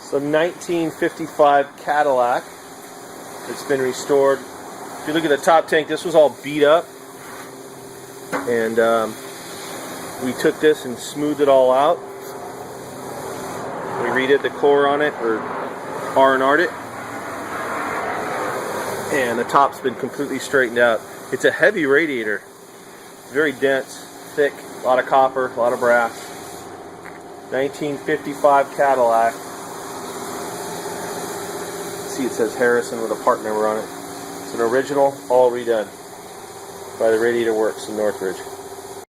So 1955 Cadillac. It's been restored. If you look at the top tank, this was all beat up. And we took this and smoothed it all out. We redid the core on it, or R&R'd it. And the top's been completely straightened out. It's a heavy radiator. Very dense, thick, a lot of copper, a lot of brass. 1955 Cadillac. See, it says Harrison with a part number on it. It's an original, all redone by the Radiator Works in Northridge.